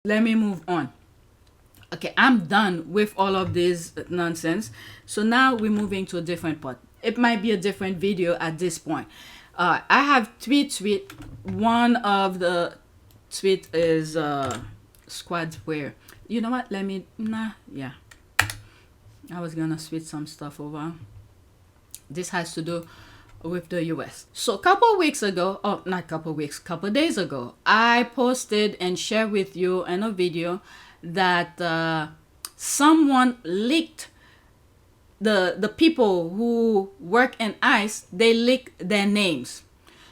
let me move on. Okay, I'm done with all of this nonsense. So now we're moving to a different part. It might be a different video at this point. I have three tweets. One of the tweet is squad where, you know what? Yeah. I was gonna switch some stuff over. This has to do with the US. So a couple days ago, I posted and shared with you in a video that someone leaked the people who work in ICE, they leaked their names.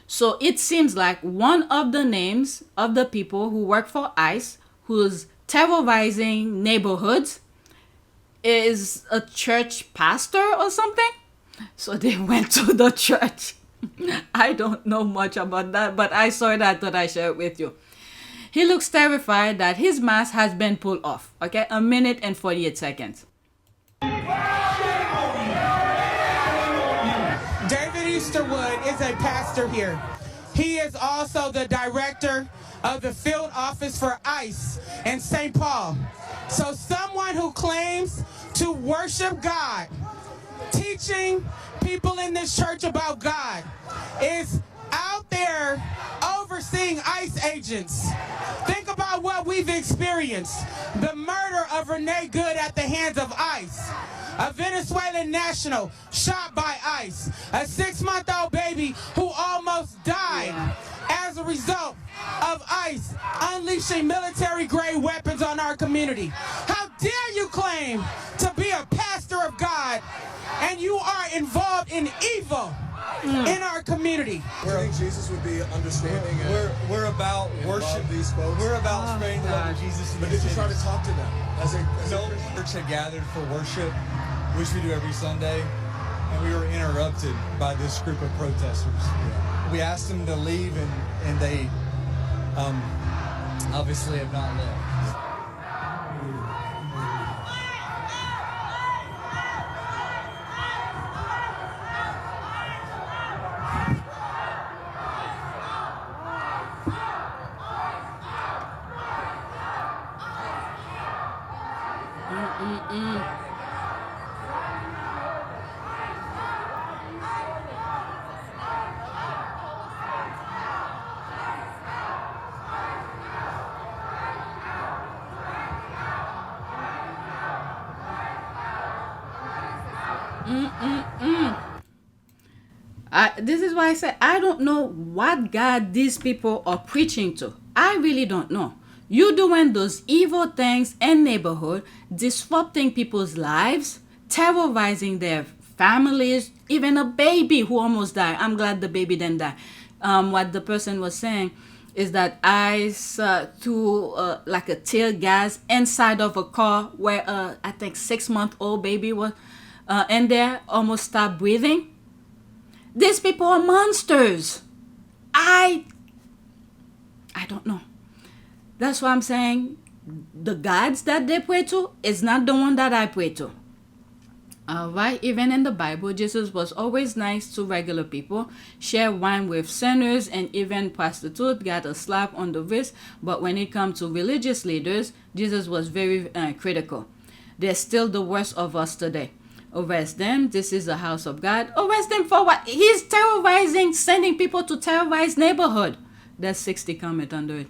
So it seems like one of the names of the people who work for ICE who's terrorizing neighborhoods is a church pastor or something. So they went to the church. I don't know much about that, but I saw that, thought I share it with you. He looks terrified that his mask has been pulled off. Okay, 1 minute and 48 seconds. David Easterwood is a pastor here. He is also the director of the field office for ICE in St. Paul. So someone who claims to worship God, teaching people in this church about God, is out there overseeing ICE agents. Think about what we've experienced. The murder of Renee Good at the hands of ICE. A Venezuelan national shot by ICE. A 6-month-old baby who almost died as a result of ICE unleashing military-grade weapons on our community. How dare you claim to be a pastor of God and you are involved in evil in our community? I think Jesus would be understanding. We're about worship. These folks. We're about spreading the love of Jesus. But did you try to talk to them? No church had gathered for worship, which we do every Sunday, and we were interrupted by this group of protesters. Yeah. We asked them to leave, and they obviously have not left. This is why I said I don't know what God these people are preaching to. I really don't know. You doing those evil things in neighborhood, disrupting people's lives, terrorizing their families, even a baby who almost died. I'm glad the baby didn't die. What the person was saying is that I threw like a tear gas inside of a car where I think 6-month-old baby was in there, almost stopped breathing. These people are monsters. I don't know. That's why I'm saying the gods that they pray to is not the one that I pray to. Alright, even in the Bible, Jesus was always nice to regular people, share wine with sinners, and even prostitutes got a slap on the wrist. But when it comes to religious leaders, Jesus was very critical. They're still the worst of us today. Arrest them. This is the house of God. Arrest them for what? He's terrorizing, sending people to terrorize neighborhood. That's 60 comment under it.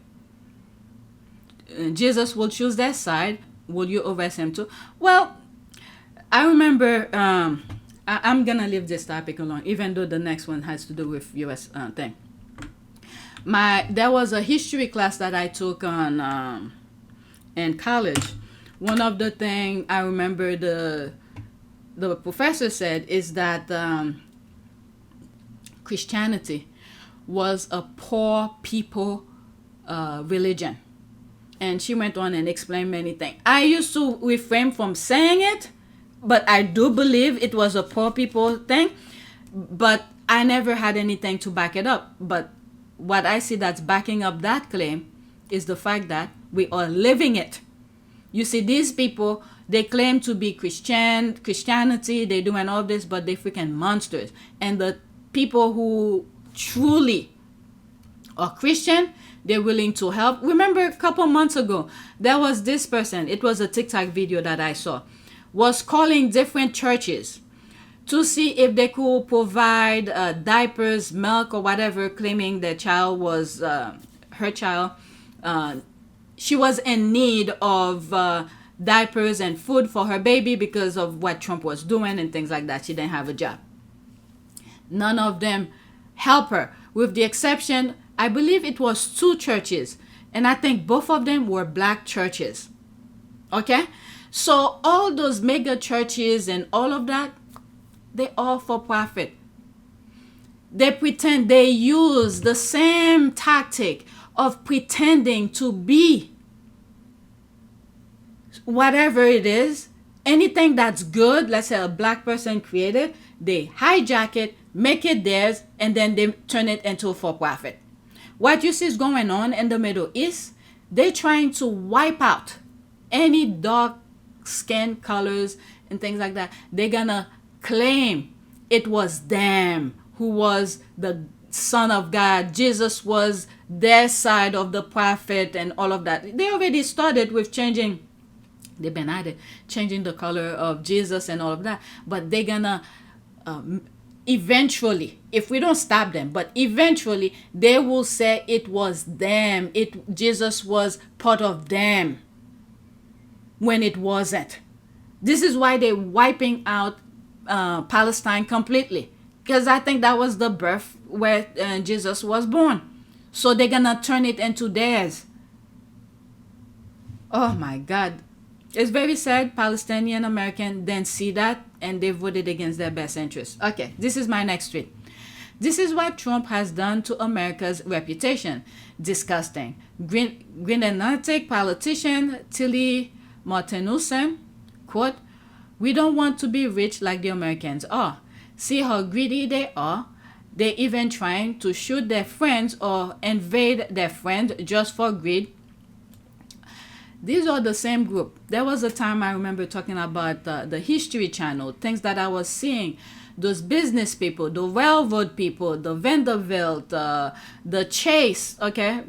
Jesus will choose that side. Will you arrest him too? Well, I remember, I'm going to leave this topic alone, even though the next one has to do with U.S. thing. There was a history class that I took on in college. One of the things I remember the professor said is that Christianity was a poor people religion. And she went on and explained many things. I used to refrain from saying it, but I do believe it was a poor people thing. But I never had anything to back it up. But what I see that's backing up that claim is the fact that we are living it. You see, these people, they claim to be Christianity, they doing all this, but they freaking monsters. And the people who truly or Christian, they're willing to help. Remember a couple months ago, there was this person, it was a TikTok video that I saw, was calling different churches to see if they could provide diapers, milk, or whatever, claiming their child was, her child, she was in need of diapers and food for her baby because of what Trump was doing and things like that. She didn't have a job. None of them help her, with the exception, I believe it was 2 churches, and I think both of them were black churches. Okay? So all those mega churches and all of that, they all for profit. They pretend, they use the same tactic of pretending to be whatever it is. Anything that's good, let's say a black person created, they hijack it, make it theirs, and then they turn it into a for-profit. What you see is going on in the Middle East, they're trying to wipe out any dark skin colors and things like that. They're gonna claim it was them who was the Son of God. Jesus was their side of the prophet and all of that. They already started with changing, they've been at it, changing the color of Jesus and all of that. But they're gonna eventually, if we don't stop them, but eventually they will say it was them. Jesus was part of them when it wasn't. This is why they're wiping out Palestine completely, because I think that was the birth where Jesus was born. So they're gonna turn it into theirs. Oh my God. It's very sad Palestinian American didn't see that and they voted against their best interests. Okay, this is my next tweet. This is what Trump has done to America's reputation. Disgusting. Green Atlantic politician Tilly Martinussen, quote, "We don't want to be rich like the Americans are. See how greedy they are. They're even trying to shoot their friends or invade their friend just for greed." These are the same group. There was a time I remember talking about the History Channel, things that I was seeing. Those business people, the railroad people, the Vanderbilt, the Chase, okay?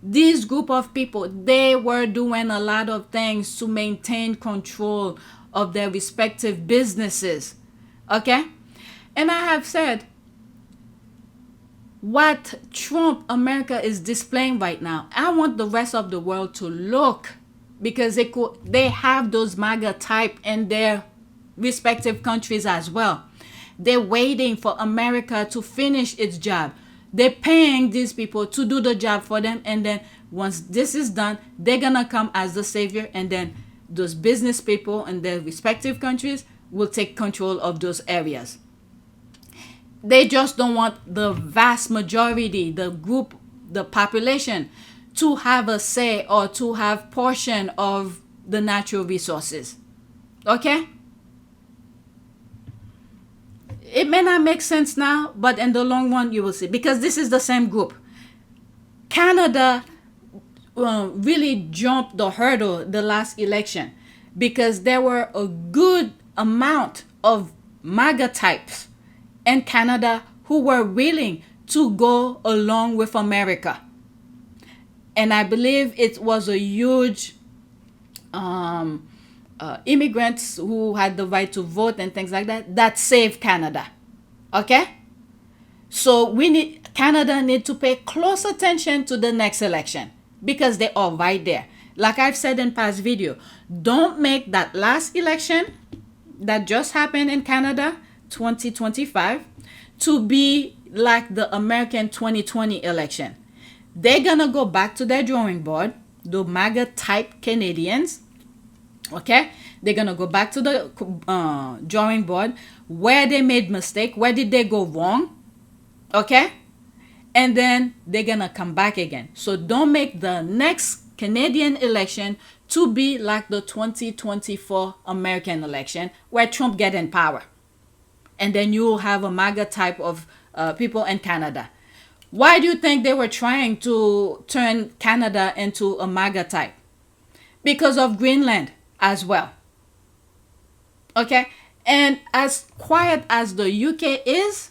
These group of people, they were doing a lot of things to maintain control of their respective businesses, okay? And I have said, what Trump America is displaying right now, I want the rest of the world to look, because they have those MAGA type in their respective countries as well. They're waiting for America to finish its job. They're paying these people to do the job for them, and then once this is done, they're gonna come as the savior, and then those business people in their respective countries will take control of those areas. They just don't want the vast majority, the group, the population, to have a say or to have portion of the natural resources. Okay? It may not make sense now, but in the long run, you will see. Because this is the same group. Canada really jumped the hurdle the last election, because there were a good amount of MAGA types in Canada who were willing to go along with America. And I believe it was a huge immigrants who had the right to vote and things like that saved Canada. Okay? So Canada need to pay close attention to the next election, because they are right there. Like I've said in past video, don't make that last election that just happened in Canada, 2025, to be like the American 2020 election. They're gonna go back to their drawing board, the MAGA type Canadians. Okay, they're gonna go back to the drawing board where they made mistake, where did they go wrong, okay, and then they're gonna come back again. So don't make the next Canadian election to be like the 2024 American election where Trump get in power, and then you will have a MAGA type of people in Canada. Why do you think they were trying to turn Canada into a MAGA type? Because of Greenland as well. Okay? And as quiet as the UK is,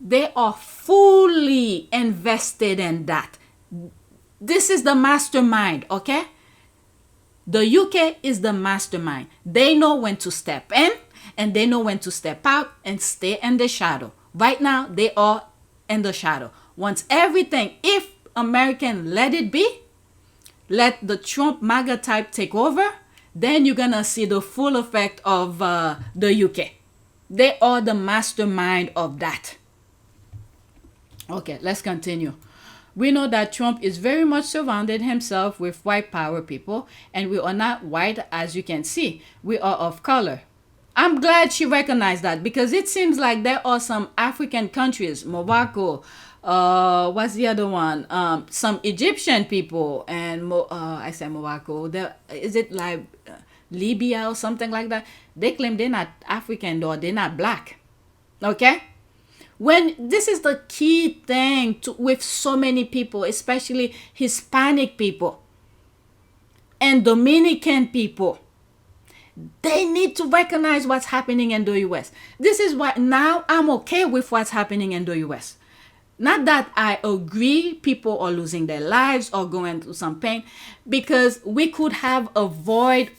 They are fully invested in that. This is the mastermind, okay? The UK is the mastermind. They know when to step in and they know when to step out and stay in the shadow. Right now, they are in the shadow. Once everything, if American let it be, let the Trump MAGA type take over, then you're gonna see the full effect of the UK. They are the mastermind of that. Okay, let's continue. We know that Trump is very much surrounded himself with white power people, and we are not white, as you can see. We are of color. I'm glad she recognized that, because it seems like there are some African countries, Morocco, what's the other one? Some Egyptian people, and I say Morocco. Is it like Libya or something like that? They claim they're not African or they're not black. Okay? When this is the key thing with so many people, especially Hispanic people and Dominican people, they need to recognize what's happening in the US. This is why now I'm okay with what's happening in the US. Not that I agree people are losing their lives or going through some pain, because we could have avoided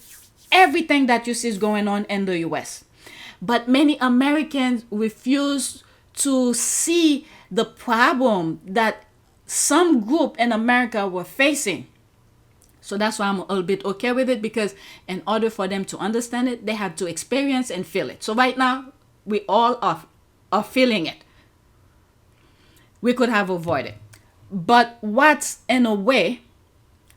everything that you see is going on in the US. But many Americans refuse to see the problem that some group in America were facing. So that's why I'm a little bit okay with it, because in order for them to understand it, they had to experience and feel it. So right now, we all are feeling it. We could have avoided. But what's in a way,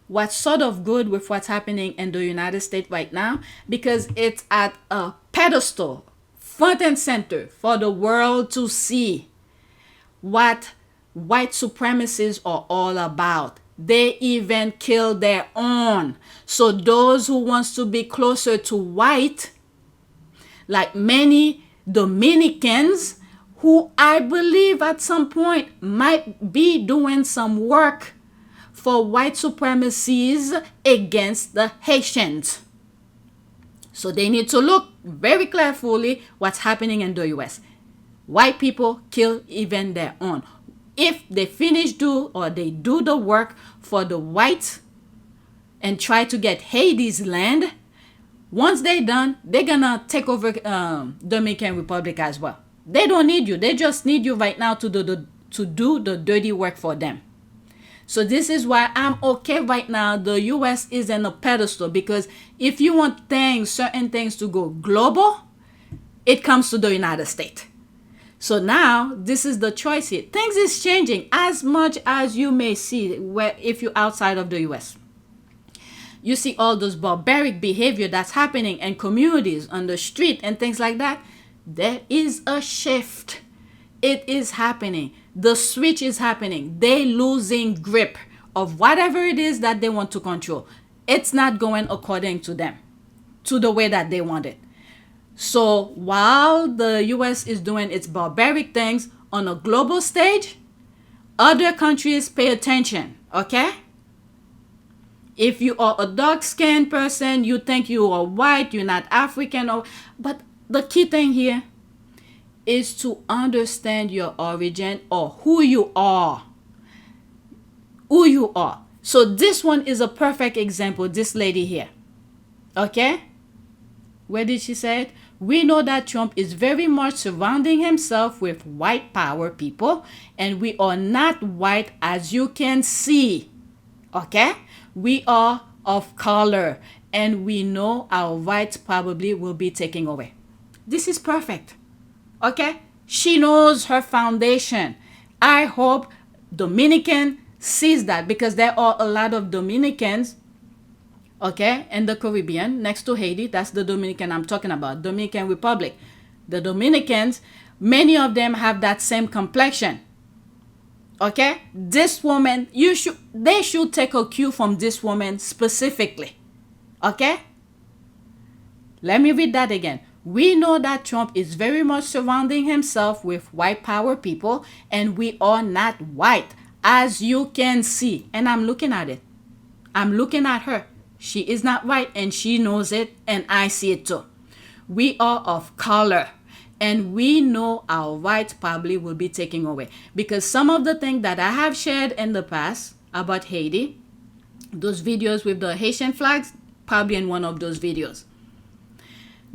what's sort of good with what's happening in the United States right now, because it's at a pedestal, front and center for the world to see what white supremacists are all about. They even kill their own. So those who wants to be closer to white, like many Dominicans, who I believe at some point might be doing some work for white supremacies against the Haitians. So they need to look very carefully what's happening in the US. White people kill even their own. If they they do the work for the whites and try to get Haiti's land, once they're done, they're gonna take over Dominican Republic as well. They don't need you. They just need you right now to do the dirty work for them. So this is why I'm okay right now. The US is in a pedestal, because if you want certain things to go global, it comes to the United States. So now this is the choice here. Things is changing as much as you may see if you're outside of the US. You see all those barbaric behavior that's happening in communities, on the street and things like that. There is a shift. It is happening. The switch is happening. They losing grip of whatever it is that they want to control. It's not going according to them, to the way that they want it. So while the US is doing its barbaric things on a global stage, other countries pay attention, okay? If you are a dark-skinned person, you think you are white, you're not African, but the key thing here is to understand your origin, or who you are. Who you are. So this one is a perfect example, this lady here. Okay? Where did she say it? We know that Trump is very much surrounding himself with white power people, and we are not white, as you can see. Okay? We are of color, and we know our rights probably will be taken away. This is perfect. Okay? She knows her foundation. I hope Dominican sees that, because there are a lot of Dominicans, okay, in the Caribbean, next to Haiti. That's the Dominican I'm talking about, Dominican Republic. The Dominicans, many of them have that same complexion. Okay? This woman, they should take a cue from this woman specifically. Okay? Let me read that again. We know that Trump is very much surrounding himself with white power people, and we are not white, as you can see. And I'm looking at it. I'm looking at her. She is not white, and she knows it, and I see it too. We are of color, And we know our rights probably will be taken away. Because some of the things that I have shared in the past about Haiti, those videos with the Haitian flags, probably in one of those videos.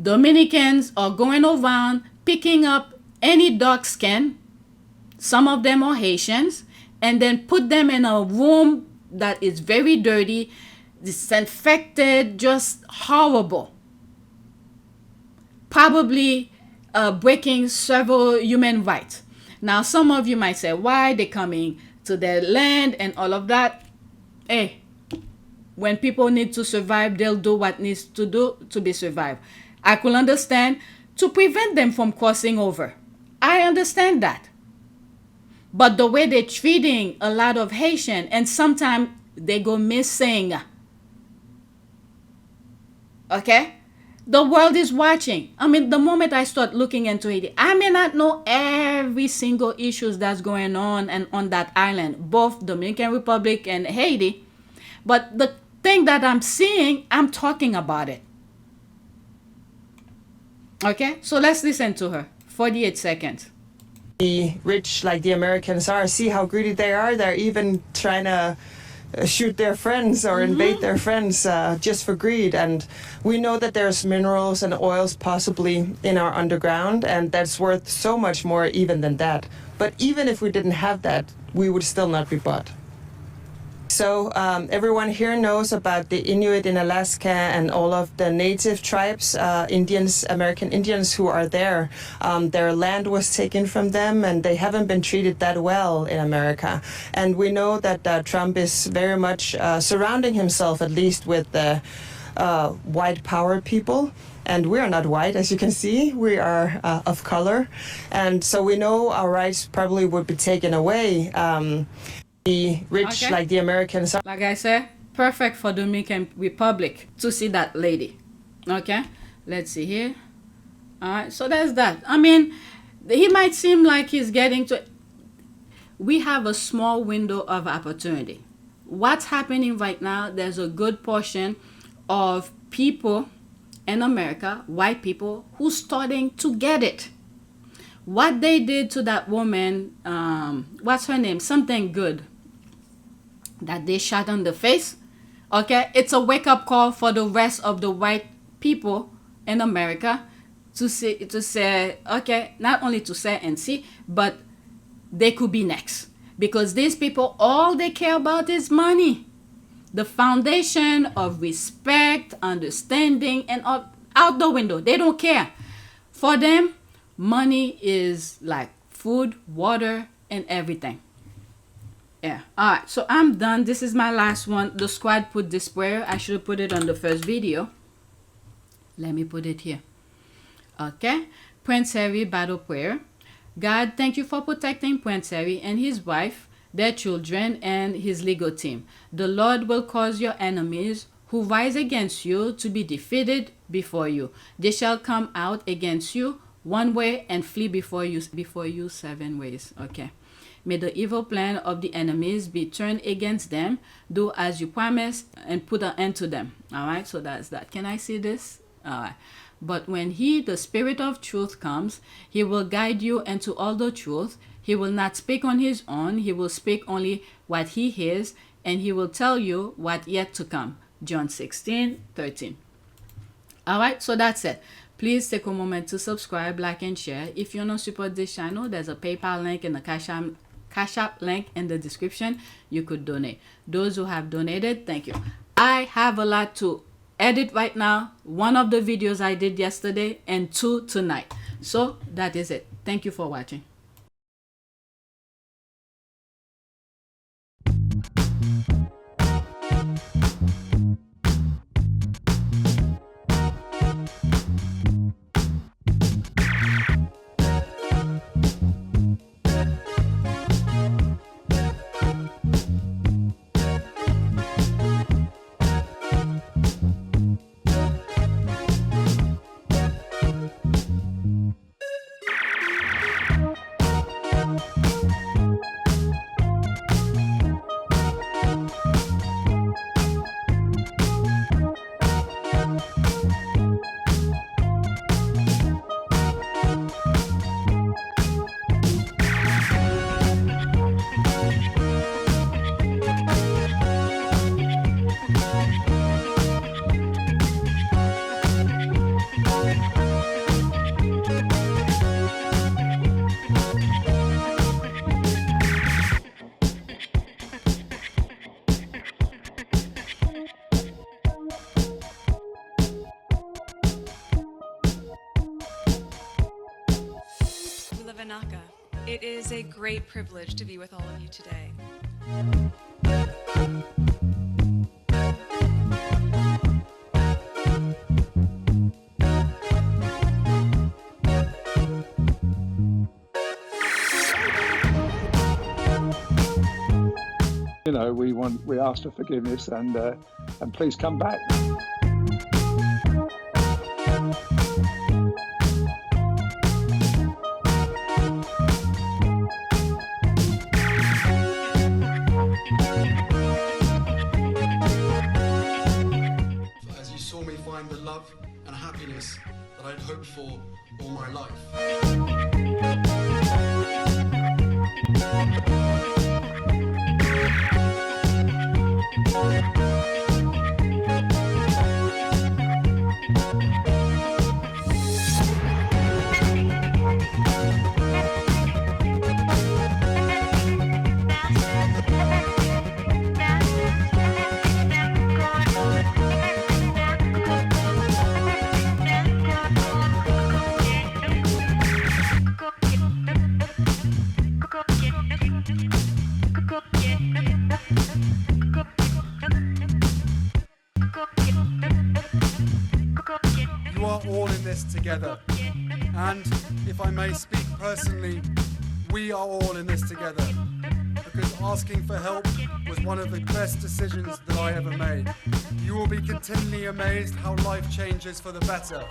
Dominicans are going around picking up any dark skin, some of them are Haitians, and then put them in a room that is very dirty, disinfected, just horrible. Probably breaking several human rights. Now, some of you might say, why they coming to their land and all of that? Hey, when people need to survive, they'll do what needs to do to be survived. I could understand to prevent them from crossing over. I understand that. But the way they're treating a lot of Haitian, and sometimes they go missing. Okay? The world is watching. I mean, the moment I start looking into Haiti, I may not know every single issue that's going on and on that island, both Dominican Republic and Haiti. But the thing that I'm seeing, I'm talking about it. Okay? So let's listen to her. 48 seconds. Be rich like the Americans are. See how greedy they are. They're even trying to shoot their friends or invade their friends just for greed. And we know that there's minerals and oils possibly in our underground, and that's worth so much more even than that. But even if we didn't have that, we would still not be bought. So everyone here knows about the Inuit in Alaska and all of the native tribes, Indians, American Indians who are there. Their land was taken from them and they haven't been treated that well in America. And we know that Trump is very much surrounding himself, at least with the white power people. And we are not white, as you can see. We are of color. And so we know our rights probably would be taken away. Be rich like the Americans are. Like I said, perfect for Dominican Republic to see that lady. Okay, let's see here. All right, so there's that. I mean, he might seem like he's getting to. We have a small window of opportunity. What's happening right now? There's a good portion of people in America, white people, who's starting to get it. What they did to that woman, what's her name? Something Good. That they shot on the face. Okay, it's a wake-up call for the rest of the white people in America to say, okay, not only to say and see, but they could be next. Because these people, all they care about is money. The foundation of respect, understanding, and out the window. They don't care. For them, money is like food, water, and everything. Yeah. All right. So I'm done. This is my last one. The squad put this prayer. I should have put it on the first video. Let me put it here. Okay. Prince Harry battle prayer. God, thank you for protecting Prince Harry and his wife, their children, and his legal team. The Lord will cause your enemies who rise against you to be defeated before you. They shall come out against you one way and flee before you 7 ways. Okay. May the evil plan of the enemies be turned against them. Do as you promised and put an end to them. All right, so that's that. Can I see this? All right. But when he, the Spirit of truth, comes, he will guide you into all the truth. He will not speak on his own. He will speak only what he hears, and he will tell you what yet to come. John 16:13. All right, so that's it. Please take a moment to subscribe, like, and share. If you want to support this channel, there's a PayPal link and a Cash App link in the description. You could donate. Those who have donated, thank you. I have a lot to edit right now. One of the videos I did yesterday and 2 tonight. So that is it. Thank you for watching. Vinaka. It is a great privilege to be with all of you today. You know, we ask for forgiveness and please come back. As you saw me find the love and happiness that I'd hoped for all my life. You are all in this together, and if I may speak personally, we are all in this together, because asking for help was one of the best decisions that I ever made. You will be continually amazed how life changes for the better.